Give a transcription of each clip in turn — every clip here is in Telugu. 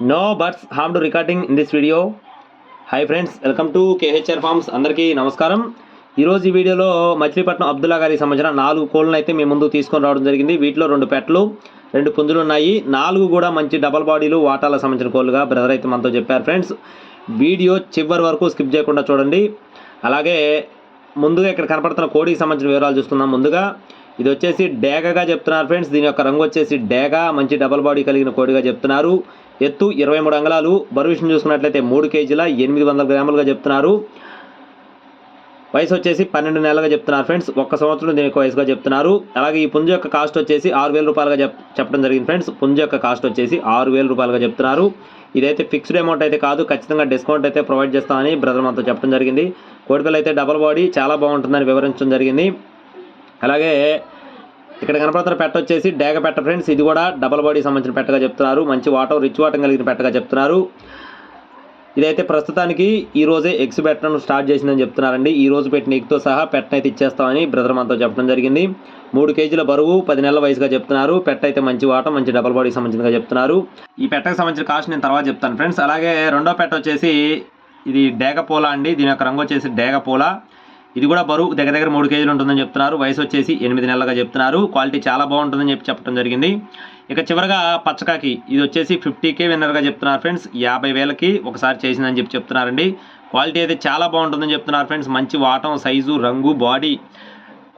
No birds harmed recording in this video. Hi friends, welcome to KHR forms. అందరికీ నమస్కారం. ఈరోజు ఈ వీడియోలో మచిలీపట్నం అబ్దుల్లా గారికి సంబంధించిన 4 కోళ్ళను అయితే మీ ముందు తీసుకొని రావడం జరిగింది. వీటిలో 2 పెట్టలు 2 పుంజులు ఉన్నాయి. 4 కూడా మంచి డబల్ బాడీలు వాటాలకు సంబంధించిన కోళ్ళుగా బ్రదర్ అయితే మనతో చెప్పారు. ఫ్రెండ్స్, వీడియో చివరి వరకు స్కిప్ చేయకుండా చూడండి. అలాగే ముందుగా ఇక్కడ కనపడుతున్న కోడికి సంబంధించిన వివరాలు చూస్తున్నాం. ముందుగా ఇది వచ్చేసి డేగగా చెప్తున్నారు ఫ్రెండ్స్. దీని యొక్క రంగు వచ్చేసి డేగా, మంచి డబల్ బాడీ కలిగిన కోడిగా చెప్తున్నారు. ఎత్తు 23 అంగుళాలు, బరువు విషయం చూసుకున్నట్లయితే 3 కేజీల 800 గ్రాములుగా చెప్తున్నారు. వయసు వచ్చేసి 12 నెలలుగా చెప్తున్నారు ఫ్రెండ్స్. 1 సంవత్సరం దీనికి వయసుగా చెప్తున్నారు. అలాగే ఈ పుంజు యొక్క కాస్ట్ వచ్చేసి 6,000 రూపాయలుగా చెప్పడం జరిగింది ఫ్రెండ్స్. పుంజు యొక్క కాస్ట్ వచ్చేసి 6,000 రూపాయలుగా చెప్తున్నారు. ఇదైతే ఫిక్స్డ్ అమౌంట్ అయితే కాదు, ఖచ్చితంగా డిస్కౌంట్ అయితే ప్రొవైడ్ చేస్తామని బ్రదర్ మనతో చెప్పడం జరిగింది. కోడిపిల్ల అయితే డబల్ బాడీ చాలా బాగుంటుందని వివరించడం జరిగింది. అలాగే ఇక్కడ కనపడుతున్న పెట్ట వచ్చేసి డేగ పెట్ట ఫ్రెండ్స్. ఇది కూడా డబల్ బాడీ సంబంధించిన పెట్టగా చెప్తున్నారు. మంచి వాటం, రిచ్ వాటం కలిగిన పెట్టగా చెప్తున్నారు. ఇదైతే ప్రస్తుతానికి ఈ రోజే ఎగ్స్ పెట్టడం స్టార్ట్ చేసిందని చెప్తున్నారండి. ఈ రోజు పెట్టిన ఎగ్తో సహా పెట్టనైతే ఇచ్చేస్తామని బ్రదర్ మనతో చెప్పడం జరిగింది. 3 కేజీల బరువు, 10 నెలల వయసుగా చెప్తున్నారు. పెట్ట అయితే మంచి వాటం, మంచి డబల్ బాడీకి సంబంధించినగా చెప్తున్నారు. ఈ పెట్టకు సంబంధించిన కాస్ట్ నేను తర్వాత చెప్తాను ఫ్రెండ్స్. అలాగే రెండో పెట్ట వచ్చేసి ఇది డేగ పోలా అండి. దీని యొక్క రంగు వచ్చేసి డేగ పోలా. ఇది కూడా బరువు దగ్గర 3 కేజీలు ఉంటుందని చెప్తున్నారు. వయసు వచ్చేసి 8 నెలలుగా చెప్తున్నారు. క్వాలిటీ చాలా బాగుంటుందని చెప్పడం జరిగింది. ఇక చివరగా పచ్చకాకి, ఇది వచ్చేసి 50K విన్నర్గా చెప్తున్నారు ఫ్రెండ్స్. 50,000కి ఒకసారి చేసిందని చెప్తున్నారండి. క్వాలిటీ అయితే చాలా బాగుంటుందని చెప్తున్నారు ఫ్రెండ్స్. మంచి వాటం, సైజు, రంగు, బాడీ.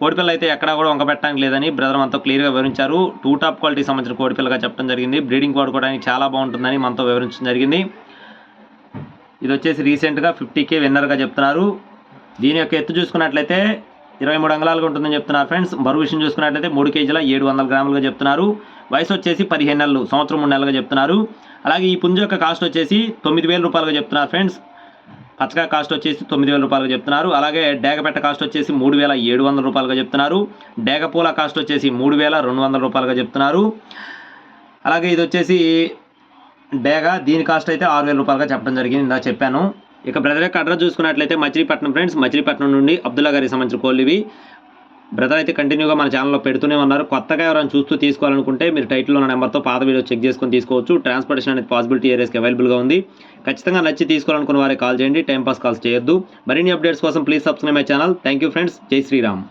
కోడిపిల్ల అయితే ఎక్కడా కూడా వంకపెట్టడానికి లేదని బ్రదర్ మనతో క్లియర్గా వివరించారు. 2 టాప్ క్వాలిటీకి సంబంధించిన కోడిపిల్లగా చెప్పడం జరిగింది. బ్రీడింగ్ వాడుకోవడానికి చాలా బాగుంటుందని మనతో వివరించడం జరిగింది. ఇది వచ్చేసి రీసెంట్గా 50K విన్నర్గా చెప్తున్నారు. దీని యొక్క ఎత్తు చూసుకున్నట్లయితే 23 అంగుళాలుగా ఉంటుందని చెప్తున్నారు ఫ్రెండ్స్. బరువు విషయం చూసుకున్నట్లయితే 3 కేజీల 700 గ్రాములుగా చెప్తున్నారు. వయసు వచ్చేసి 15 నెలలు, సంవత్సరం 3 నెలలుగా చెప్తున్నారు. అలాగే ఈ పుంజు యొక్క కాస్ట్ వచ్చేసి 9,000 రూపాయలుగా చెప్తున్నారు ఫ్రెండ్స్. పచ్చగా కాస్ట్ వచ్చేసి 9,000 రూపాయలుగా చెప్తున్నారు. అలాగే డేగపెట్ట కాస్ట్ వచ్చేసి 3,700 రూపాయలుగా చెప్తున్నారు. డేగపూల కాస్ట్ వచ్చేసి 3,200 రూపాయలుగా చెప్తున్నారు. అలాగే ఇది వచ్చేసి డేగ, దీని కాస్ట్ అయితే 6,000 రూపాయలుగా చెప్పడం జరిగింది. ఇందా చెప్పాను. ఇక బ్రదర్ యొక్క అడ్రస్ చూసుకున్నట్లయితే మచిలీపట్నం ఫ్రెండ్స్. మచిలీపట్నం నుండి అబ్దుల్లా గారికి సంబంధించిన కోళ్ళు ఇవి. బ్రదర్ అయితే కంటిన్యూగా మన ఛానల్లో పెడుతూనే ఉన్నారు. కొత్తగా ఎవరైనా చూస్తూ తీసుకోవాలనుకుంటే మీరు టైటిల్లో ఉన్న నెంబర్తో పాత వీడియో చెక్ చేసుకొని తీసుకోవచ్చు. ట్రాన్స్పోర్టేషన్ అనేది పాసిబిలిటీ ఏరియాస్కి అవైలబుల్గా ఉంది. ఖచ్చితంగా నచ్చి తీసుకోవాలనుకున్న వారికి కాల్ చేయండి. టైం పాస్ కాల్స్ చేయొద్దు. మరిన్ని అప్డేట్స్ కోసం please subscribe my channel. Thank you friends. జై శ్రీరామ్.